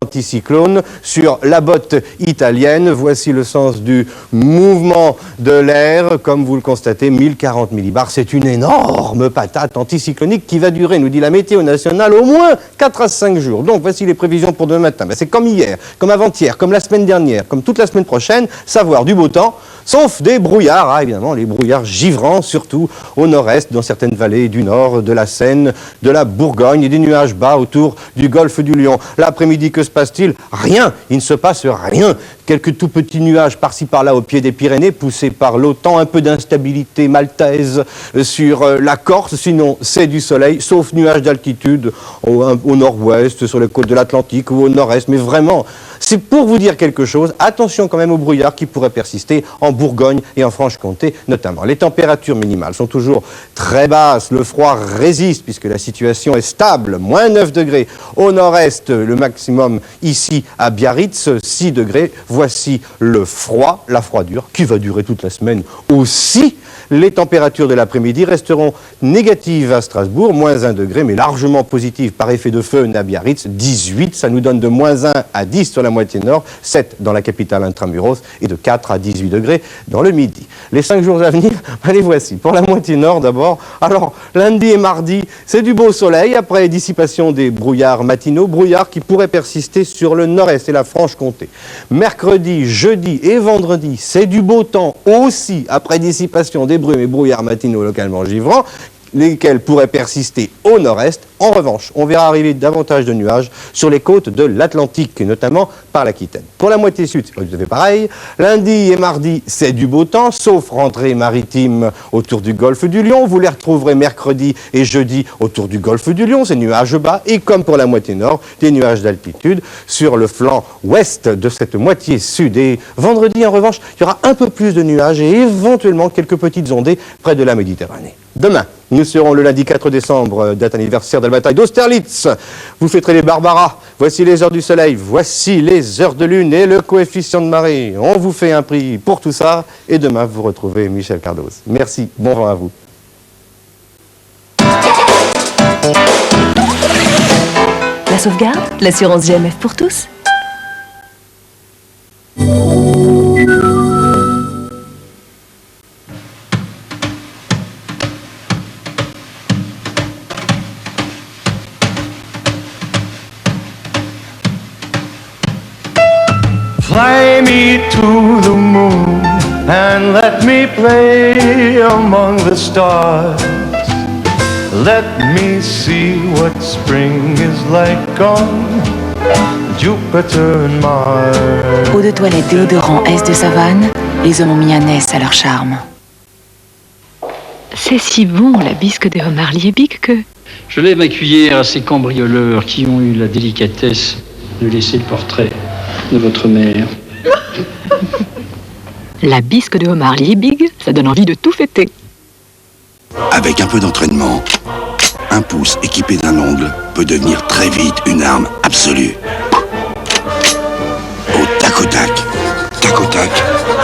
anticyclone sur la botte italienne. Voici le sens du mouvement de l'air. Comme vous le constatez, 1040 millibars, c'est une énorme patate anticyclonique qui va durer, nous dit la météo nationale, au moins 4 à 5 jours. Donc voici les prévisions pour demain matin. C'est comme hier, comme avant-hier, comme la semaine dernière, comme toute la semaine prochaine, savoir du beau temps, sauf des brouillards, évidemment, les brouillards givrants, surtout au nord-est, dans certaines vallées du nord, de la Seine, de la Bourgogne, et des nuages bas autour du golfe du Lion. L'après-midi, que se passe-t-il? Rien, il ne se passe rien. Quelques tout petits nuages par-ci par-là au pied des Pyrénées, poussés par l'OTAN, un peu d'instabilité maltaise sur la Corse, sinon c'est du soleil, sauf nuages d'altitude au nord-ouest, sur les côtes de l'Atlantique ou au nord-est, mais vraiment, c'est pour vous dire quelque chose. Attention quand même aux brouillards qui pourraient persister en Bourgogne et en Franche-Comté notamment. Les températures minimales sont toujours très basses, le froid résiste puisque la situation est stable, moins 9 degrés au nord-est, le maximum ici à Biarritz, 6 degrés. Voici le froid, la froidure qui va durer toute la semaine aussi. Les températures de l'après-midi resteront négatives à Strasbourg, moins 1 degré, mais largement positives par effet de feu à Biarritz, 18. Ça nous donne de moins 1 à 10 sur la moitié nord, 7 dans la capitale intramuros et de 4 à 18 degrés dans le midi. Les 5 jours à venir, les voici. Pour la moitié nord d'abord, alors lundi et mardi, c'est du beau soleil après dissipation des brouillards matinaux, brouillards qui pourraient persister sur le nord-est et la Franche-Comté. Mercredi, jeudi et vendredi, c'est du beau temps aussi après dissipation des brumes et brouillards matinaux localement givrants, lesquels pourraient persister au nord-est. En revanche, on verra arriver davantage de nuages sur les côtes de l'Atlantique, notamment par l'Aquitaine. Pour la moitié sud, c'est pareil. Lundi et mardi, c'est du beau temps, sauf rentrée maritime autour du golfe du Lion. Vous les retrouverez mercredi et jeudi autour du golfe du Lion, c'est nuages bas. Et comme pour la moitié nord, des nuages d'altitude sur le flanc ouest de cette moitié sud. Et vendredi, en revanche, il y aura un peu plus de nuages et éventuellement quelques petites ondées près de la Méditerranée. Demain, nous serons le lundi 4 décembre, date anniversaire de la bataille d'Austerlitz. Vous fêterez les Barbaras. Voici les heures du soleil, voici les heures de lune et le coefficient de marée. On vous fait un prix pour tout ça. Et demain, vous retrouvez Michel Cardoz. Merci, bon vent à vous. La sauvegarde, l'assurance GMF pour tous. Fly me to the moon and let me play among the stars. Let me see what spring is like on Jupiter and Mars. Eau de toilette déodorant S de Savane, les hommes ont mis un S à leur charme. C'est si bon la bisque des homards liébiques que... Je lève ma cuillère à ces cambrioleurs qui ont eu la délicatesse de laisser le portrait de votre mère. La bisque de homard liébig, ça donne envie de tout fêter. Avec un peu d'entraînement, un pouce équipé d'un ongle peut devenir très vite une arme absolue. Au tac au tac,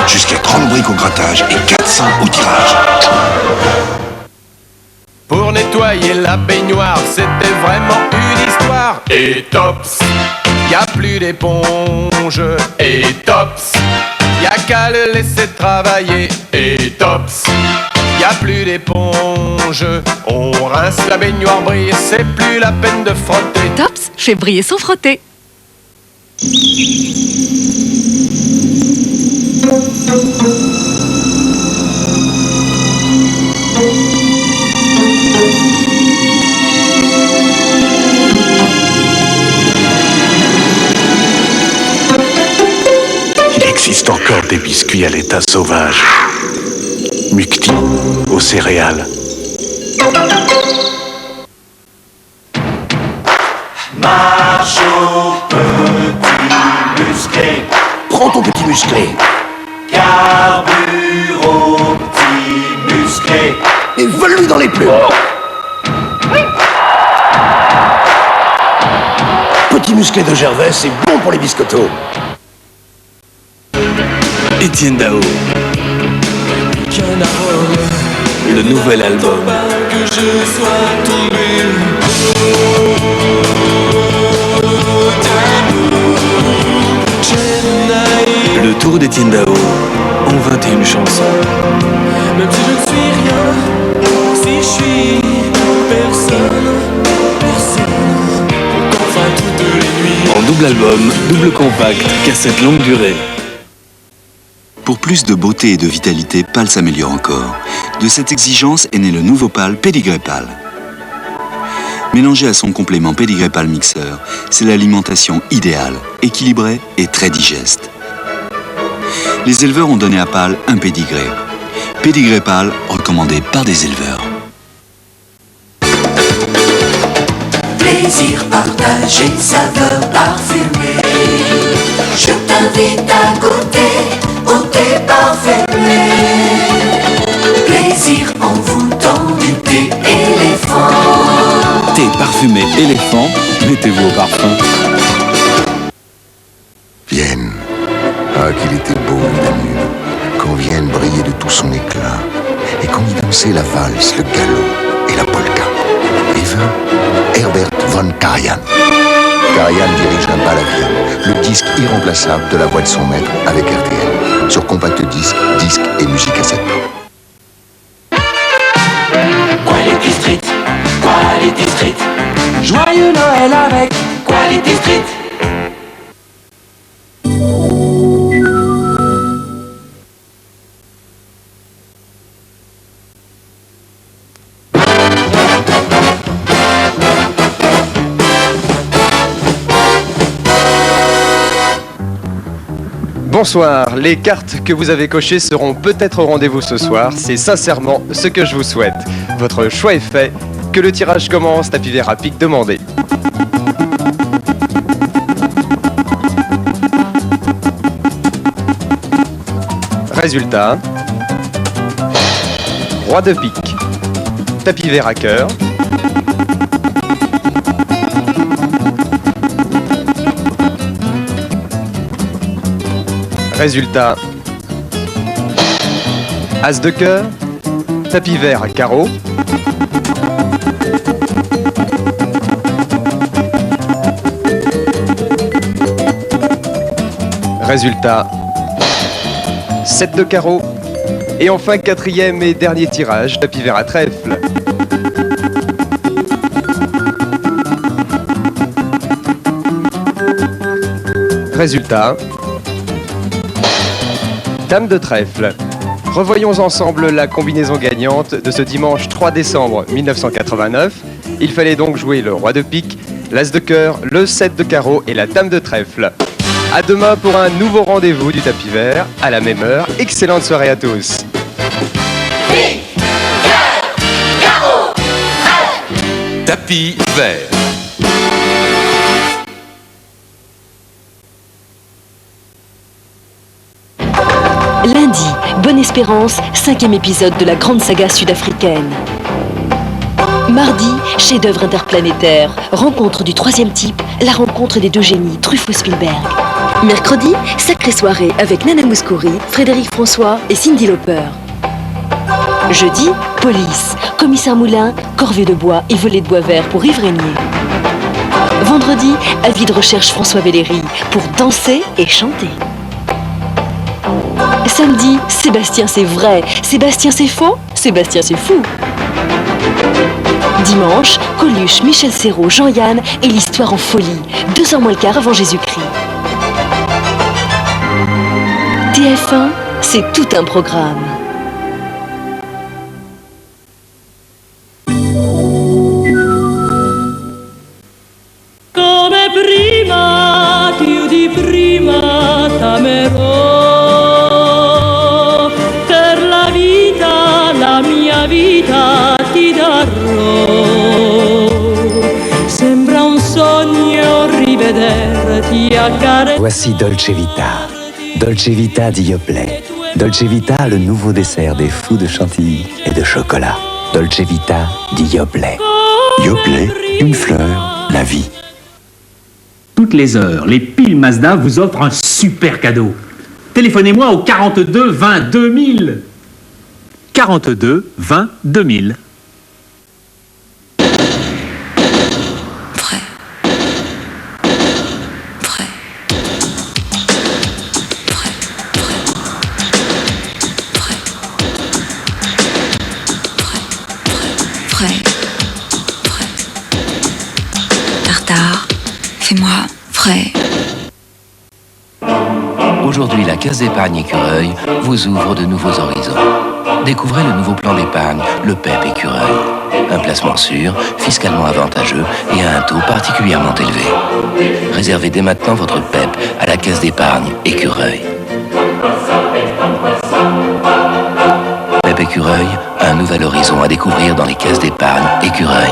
jusqu'à 30 briques au grattage et 400 au tirage. Pour nettoyer la baignoire, c'était vraiment une histoire. Et tops, y a plus d'éponge. Et tops, y a qu'à le laisser travailler. Et tops, y a plus d'éponge. On rince la baignoire, brille, c'est plus la peine de frotter. Tops fait briller sans frotter. Il existe encore des biscuits à l'état sauvage. Mukti, aux céréales. Marche au petit musclé. Prends ton petit musclé. Carbure au petit musclé. Et vole-lui dans les plumes. Petit musclé de Gervais, c'est bon pour les biscottos. Étienne Dao. Le nouvel album. Que je sois tombé. Retour d'Étienne Dao en 21 chansons. Même si je ne suis rien, si je suis personne, enfin toutes les nuits. En double album, double compact, cassette longue durée. Pour plus de beauté et de vitalité, Pâle s'améliore encore. De cette exigence est né le nouveau Pâle Pédigré Pâle. Mélangé à son complément Pédigré Pâle Mixeur, c'est l'alimentation idéale, équilibrée et très digeste. Les éleveurs ont donné à Pâle un pédigré. Pédigré Pâle, recommandé par des éleveurs. Plaisir partagé, saveur parfumée. Je t'invite à goûter au thé parfumé. Plaisir envoûtant du thé éléphant. Thé parfumé éléphant, mettez-vous au parfum. Vienne. Ah, qu'il était beau, le Danube. Quand Vienne brillait de tout son éclat. Et qu'on y dansait la valse, le galop et la polka. Et Herbert von Karajan. Karajan dirige un bal à Vienne, le disque irremplaçable de la voix de son maître avec RTL, sur compact disque, disque et musique à 7 tours. Quality Street, Quality Street. Joyeux Noël avec Quality Street. Bonsoir, les cartes que vous avez cochées seront peut-être au rendez-vous ce soir, c'est sincèrement ce que je vous souhaite. Votre choix est fait, que le tirage commence, tapis vert à pic demandé. Résultat, roi de pique, tapis vert à cœur, résultat, as de cœur, tapis vert à carreau, résultat, 7 de carreau, et enfin quatrième et dernier tirage, tapis vert à trèfle. Résultat, dame de trèfle. Revoyons ensemble la combinaison gagnante de ce dimanche 3 décembre 1989. Il fallait donc jouer le roi de pique, l'as de cœur, le 7 de carreau et la dame de trèfle. À demain pour un nouveau rendez-vous du tapis vert, à la même heure. Excellente soirée à tous. Pique, cœur, carreau, trèfle. Tapis vert. Lundi, Bonne Espérance, 5e épisode de la grande saga sud-africaine. Mardi, chef-d'œuvre interplanétaire, rencontre du troisième type, la rencontre des deux génies, Truffaut-Spielberg. Mercredi, sacrée soirée avec Nana Mouskouri, Frédéric François et Cyndi Lauper. Jeudi, police, commissaire Moulin, corvée de bois et volet de bois vert pour Yves Régnier. Vendredi, avis de recherche François Belléry pour danser et chanter. Samedi, Sébastien c'est vrai, Sébastien c'est faux, Sébastien c'est fou. Dimanche, Coluche, Michel Serrault, Jean-Yann et l'histoire en folie, 2 ans moins le quart avant Jésus-Christ. TF1, c'est tout un programme. Come prima, più di prima t'amerò. Per la mia vita ti darò. Sembra un sogno rivederti accarezzare. Voici Dolce Vita. Dolce Vita di Yoplait. Dolce Vita, le nouveau dessert des fous de chantilly et de chocolat. Dolce Vita di Yoplait. Yoplait, une fleur, la vie. Toutes les heures, les piles Mazda vous offrent un super cadeau. Téléphonez-moi au 42 20 2000. 42 20 2000. frais. Tartare, fais-moi frais. Aujourd'hui, la Caisse d'épargne Écureuil vous ouvre de nouveaux horizons. Découvrez le nouveau plan d'épargne, le PEP Écureuil. Un placement sûr, fiscalement avantageux et à un taux particulièrement élevé. Réservez dès maintenant votre PEP à la Caisse d'épargne Écureuil. PEP Écureuil, un nouvel horizon à découvrir dans les caisses d'épargne Écureuil.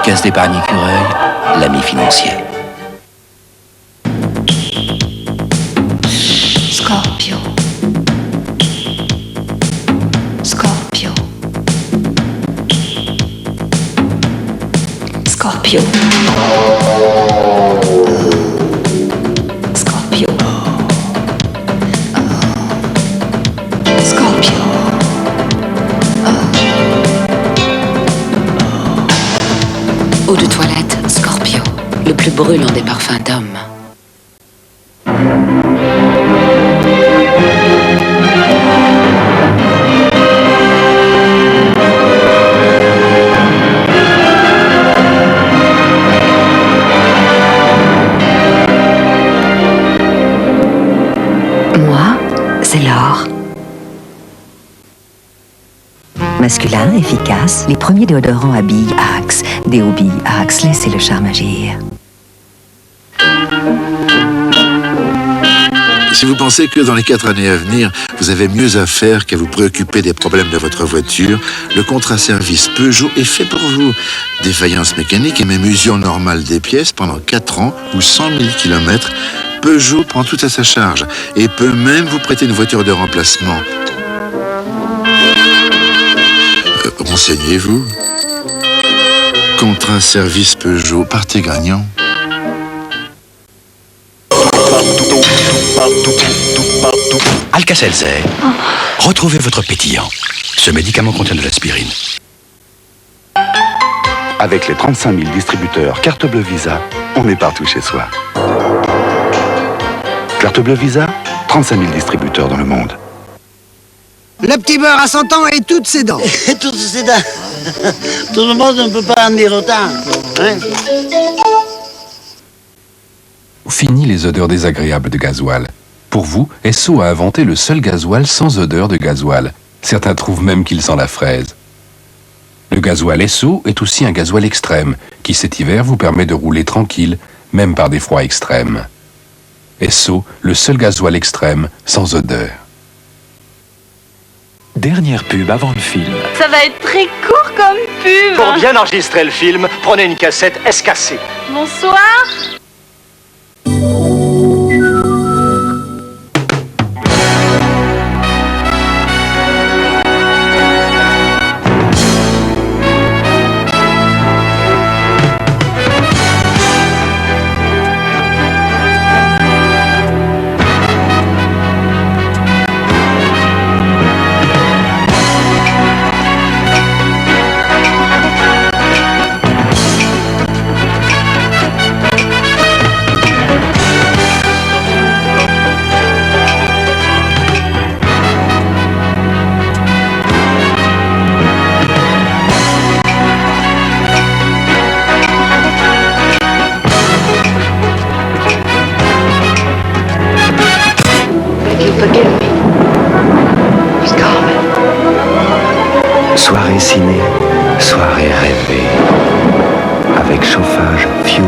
Caisse d'épargne Écureuil, l'ami financier. Scorpio. Scorpio. Scorpio. Scorpio. Scorpio. Eau de toilette Scorpio, le plus brûlant des parfums d'homme. Moi, c'est l'or. Masculin, efficace, les premiers déodorants à billes Axe. Déo billes Axe, laissez le charme agir. Si vous pensez que dans les 4 années à venir, vous avez mieux à faire qu'à vous préoccuper des problèmes de votre voiture, le contrat service Peugeot est fait pour vous. Défaillance mécanique et même usure normale des pièces pendant 4 ans ou 100 000 km, Peugeot prend tout à sa charge et peut même vous prêter une voiture de remplacement. Renseignez-vous. Contrat service Peugeot, partez gagnant. Alka-Seltzer. Retrouvez votre pétillant. Ce médicament contient de l'aspirine. Avec les 35 000 distributeurs Carte Bleue Visa, on est partout chez soi. Carte Bleue Visa, 35 000 distributeurs dans le monde. Le petit beurre à 100 ans et toutes ses dents. Et toutes ses dents. Tout le monde ne peut pas en dire autant. Hein? Fini les odeurs désagréables de gasoil. Pour vous, Esso a inventé le seul gasoil sans odeur de gasoil. Certains trouvent même qu'il sent la fraise. Le gasoil Esso est aussi un gasoil extrême, qui cet hiver vous permet de rouler tranquille, même par des froids extrêmes. Esso, le seul gasoil extrême sans odeur. Dernière pub avant le film. Ça va être très court comme pub. Pour bien enregistrer le film, prenez une cassette SKC. Bonsoir. Soirée ciné, soirée rêvée, avec chauffage Fuel.